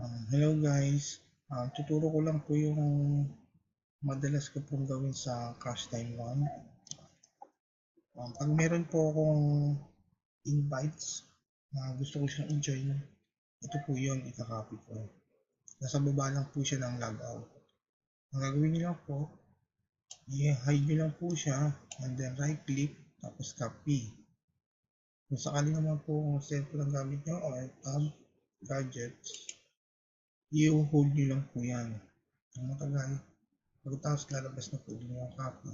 Hello guys, tuturo ko lang po yung madalas ko pong gawin sa Cash Time 1. Pag meron po akong invites na gusto ko siyang i-join, ito po yun, ika-copy ko. Nasa baba lang po siya ng logout. Ang gagawin niyo lang po, i-hide niyo lang po siya, and then right click, tapos copy. Kung sakali naman po kung cellphone ang gamit niyo or tab, gadgets, i-hold niyo lang po yan. Ang matagal, pagkatapos lalabas na po din yung copy.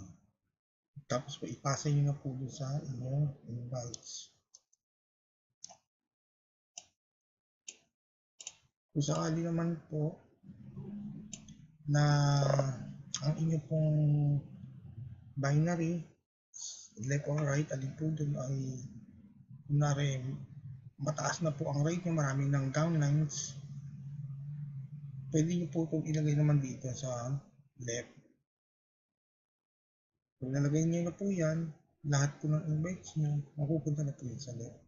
Tapos po ipasa nyo na po dun sa inyong invites. Kung sakali naman po na ang inyo pong binary, left or right, alin po dun ay kunwari mataas na po ang rate nyo, maraming ng downlines, pwede nyo po itong ilagay naman dito sa left. Kung nalagay nyo na po yan, lahat po ng invites nyo, mapupunta na po yun sa left.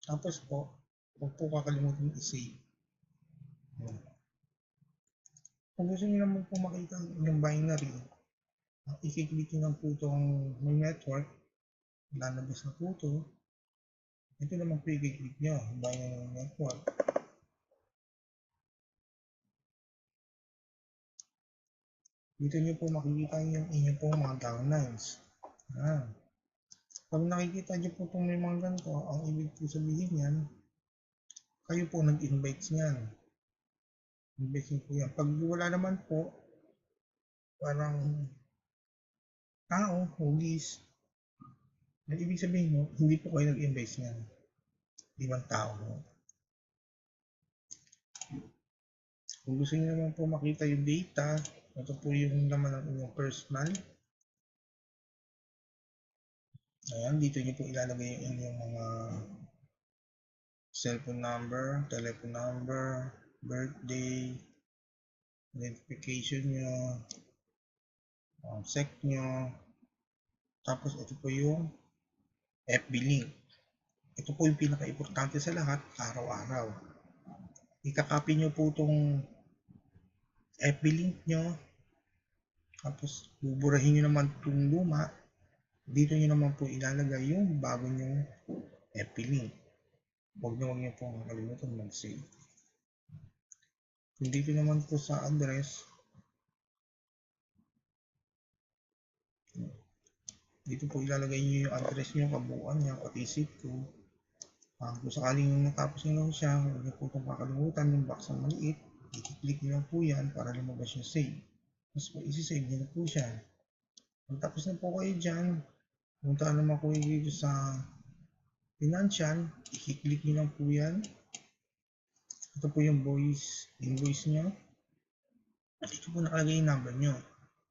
Tapos po, huwag po kakalimutan i-save. Kung gusto nyo naman po makita yung binary, i-click nyo lang po itong may network, lalabas na po ito. Ito naman po i-click nyo, binary network. Dito nyo po makikita yung inyong po mga downlines. Pag nakikita nyo po itong may mga ganito, ang ibig po sabihin yan, kayo po nag-invites niyan. Invite nyo po yan. Pag wala naman po, parang tao, hugis, ang ibig sabihin mo, hindi po kayo nag-invite niyan. Ibang tao mo. Kung gusto niyo naman po makita yung data, ito po yung laman ng inyong personal. Ayan, dito niyo po ilalagay yung inyong mga cellphone number, telephone number, birthday, identification nyo, sec nyo. Tapos ito po yung FB link. Ito po yung pinaka-importante sa lahat, araw-araw. Ika-copy nyo po itong FB link nyo. Tapos buburahin nyo naman itong luma. Dito nyo naman po ilalagay yung bago nyong FB link. Huwag nyo po makalimutan mag-save. Kung dito naman po sa address, dito po ilalagay nyo yung address nyo, kabuuan niya, pati zip code. Kung sakaling natapos nyo lang siya, huwag nyo po itong kakalimutan yung box na maliit. I-click nyo lang po yan para lumabas yung save. Tapos po isi-save nyo na po siya. Kung tapos na po kayo dyan, punta naman po dito sa financial, i-click nyo lang po yan. Ito po yung invoice nyo. At ito po nakalagay yung number nyo.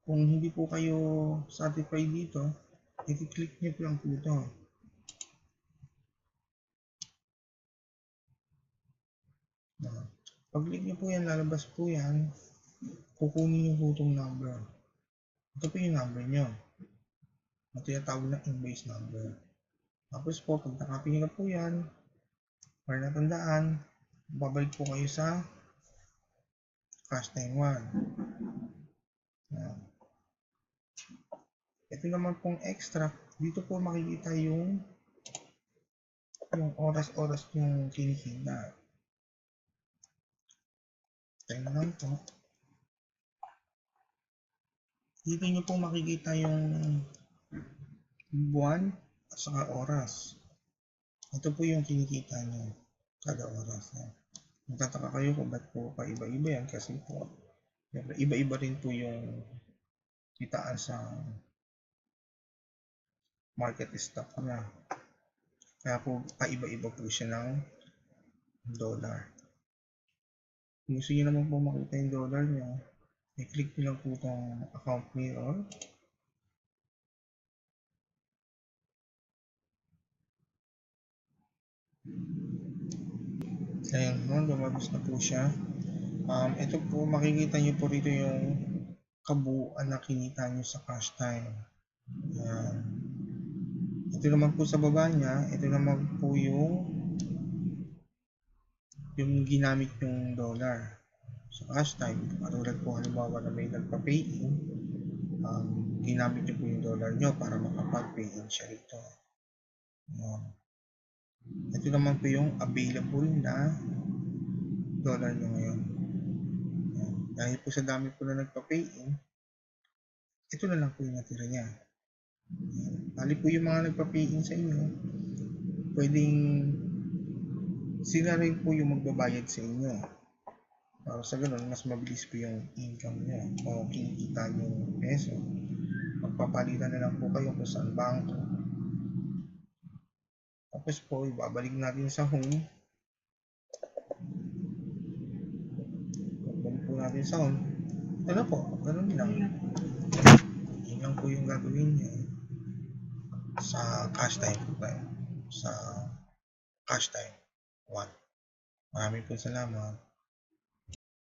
Kung hindi po kayo satisfied dito, i-click nyo po lang po ito. Pag-click nyo po yan, lalabas po yan. Kukunin nyo po itong number. Ito po yung number nyo. Ang tinatawag na invoice number. Tapos po, pag nakapin nyo na po yan, para natandaan, babalik po kayo sa Cash Time 1. Ito naman pong extra, dito po makikita yung oras-oras yung kinikita. Tayo lang po. Dito nyo po makikita yung buwan at saka oras. Ito po yung kinikita nyo kada oras. Magtataka kayo kung ba't po paiba-iba yan kasi po iba-iba rin po yung kitaan sa market stock na. Kaya po paiba-iba po siya ng dollar. Kung gusto nyo naman po makita yung dollar nyo, i-click nyo lang po itong account mirror. Ayan, lumabas na po siya. Ito po, makikita nyo po rito yung kabuuan na kinita nyo sa Cash Time. Ayan. Ito naman po sa baba niya, ito naman po yung yung ginamit yung dollar sa cash time. Katulad po halimbawa na may nagpa-pay in, ginamit nyo po yung dollar nyo para makapag-pay in siya rito. Ito naman po yung available na dollar nyo ngayon. Dahil po sa dami po na nagpa-pay in, ito na lang po yung natira niya. Bali po yung mga nagpa-pay in sa inyo, pwedeng sila rin po yung magbabayad sa inyo. Para sa ganun, mas mabilis po yung income nyo o kinikita yung peso. Magpapalitan na lang po kayo kung saan bangko. Tapos po, ibabalik natin sa home. Ibabalik po natin sa home. Ito na po, ganun lang. Yun lang po yung gagawin nyo sa cash time po tayo. Sa cash time 1. Maraming po salamat.